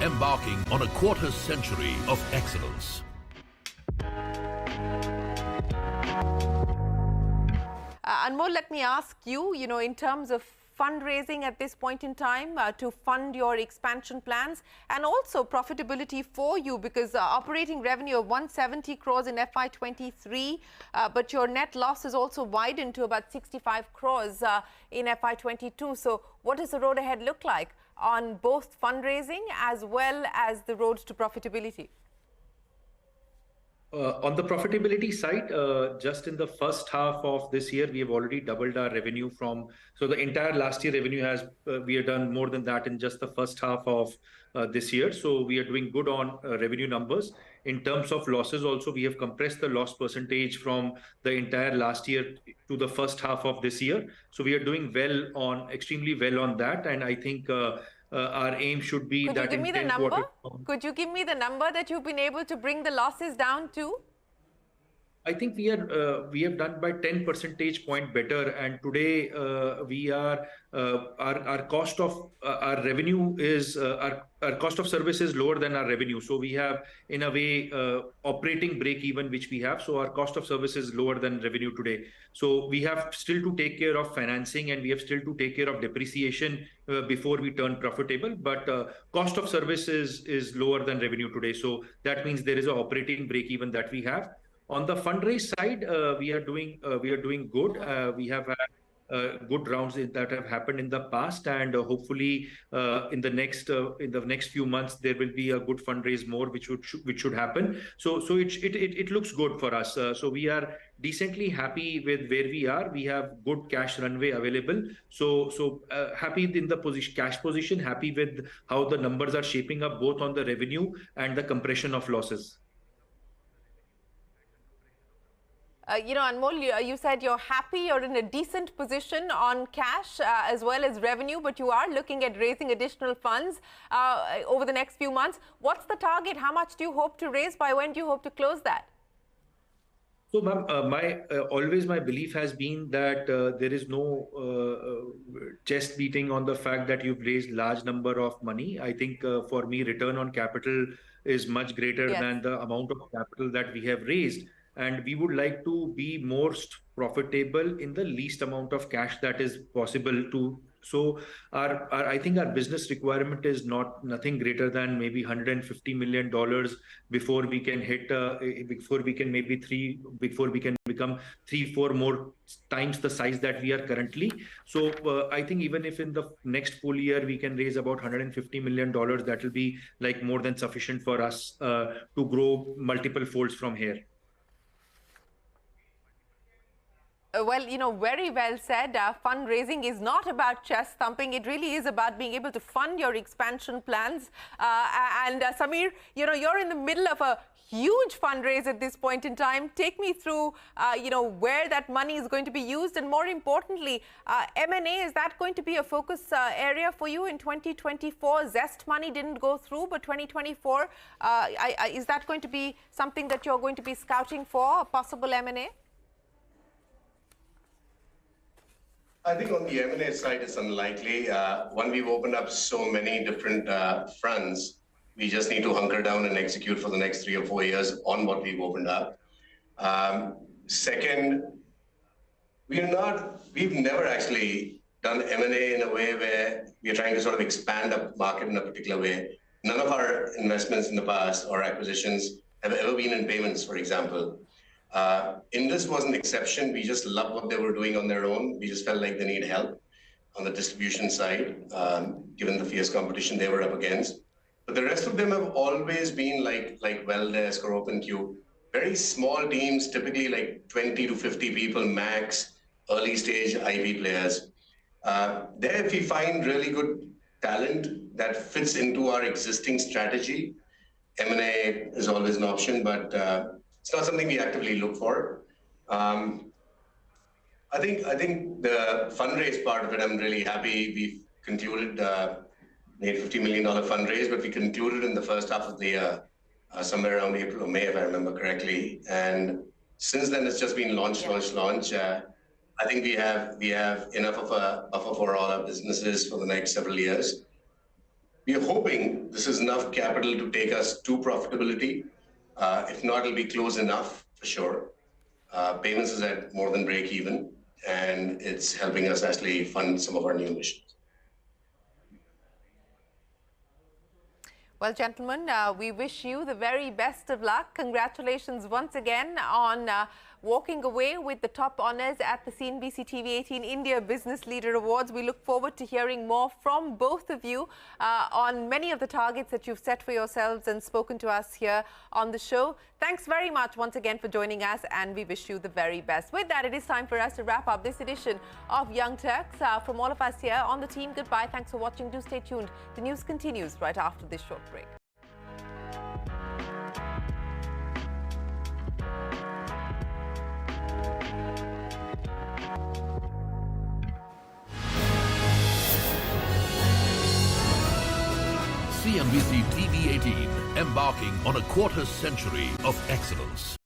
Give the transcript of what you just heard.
embarking on a quarter century of excellence. Anmol, let me ask you, in terms of fundraising at this point in time to fund your expansion plans and also profitability for you, because operating revenue of 170 crores in FY23, but your net loss is also widened to about 65 crores in FY22. So what does the road ahead look like on both fundraising as well as the road to profitability? On the profitability side, just in the first half of this year, we have already doubled our revenue so the entire last year revenue we have done more than that in just the first half of this year. So we are doing good on revenue numbers. In terms of losses also, we have compressed the loss percentage from the entire last year to the first half of this year. So we are doing extremely well on that. And I think our aim should be that in 10 quarters. Could you give me the number that you've been able to bring the losses down to? I think we have done by 10 percentage point better, and today we are our cost of our revenue is our cost of service is lower than our revenue. So we have in a way operating break even which we have. So our cost of service is lower than revenue today. So we have still to take care of financing and we have still to take care of depreciation before we turn profitable. But cost of service is lower than revenue today. So that means there is an operating break even that we have. On the fundraise side, we are doing good. We have had good rounds that have happened in the past, and hopefully in the next few months there will be a good fundraise more, which should happen. So it looks good for us. So we are decently happy with where we are. We have good cash runway available. So happy in the cash position. Happy with how the numbers are shaping up, both on the revenue and the compression of losses. Anmol, you said you're happy, you're in a decent position on cash as well as revenue, but you are looking at raising additional funds over the next few months. What's the target? How much do you hope to raise? By when do you hope to close that? So, ma'am, always my belief has been that there is no chest beating on the fact that you've raised large number of money. I think for me, return on capital is much greater than the amount of capital that we have raised. And we would like to be most profitable in the least amount of cash that is possible to. So I think our business requirement is nothing greater than maybe $150 million before we can become 3-4 more times the size that we are currently. So I think even if in the next full year we can raise about $150 million, that will be like more than sufficient for us to grow multiple folds from here. Well, very well said. Fundraising is not about chest thumping. It really is about being able to fund your expansion plans. And Sameer, you're in the middle of a huge fundraise at this point in time. Take me through, where that money is going to be used. And more importantly, M&A, is that going to be a focus area for you in 2024? Zest money didn't go through, but 2024, is that going to be something that you're going to be scouting for, a possible M&A? I think on the M&A side, it's unlikely. One, we've opened up so many different fronts. We just need to hunker down and execute for the next 3 or 4 years on what we've opened up. Second, we've never actually done M&A in a way where we are trying to sort of expand a market in a particular way. None of our investments in the past or acquisitions have ever been in payments, for example. In this was an exception. We just loved what they were doing on their own. We just felt like they need help on the distribution side, given the fierce competition they were up against. But the rest of them have always been like Welldesk or OpenQ, very small teams, typically like 20 to 50 people max, early stage IP players. There, if we find really good talent that fits into our existing strategy, M&A is always an option, but it's not something we actively look for. I think the fundraise part of it, I'm really happy. We've concluded, made $50 million fundraise, but we concluded in the first half of the year, somewhere around April or May, if I remember correctly. And since then, it's just been launch. I think we have enough of a buffer for all our businesses for the next several years. We are hoping this is enough capital to take us to profitability. If not, it'll be close enough for sure. Payments is at more than break even, and it's helping us actually fund some of our new missions. Well, gentlemen, we wish you the very best of luck. Congratulations once again on walking away with the top honors at the CNBC-TV18 India Business Leader Awards. We look forward to hearing more from both of you on many of the targets that you've set for yourselves and spoken to us here on the show. Thanks very much once again for joining us, and we wish you the very best. With that, it is time for us to wrap up this edition of Young Turks. From all of us here on the team, goodbye. Thanks for watching. Do stay tuned. The news continues right after this short break. CNBC TV18, embarking on a quarter century of excellence.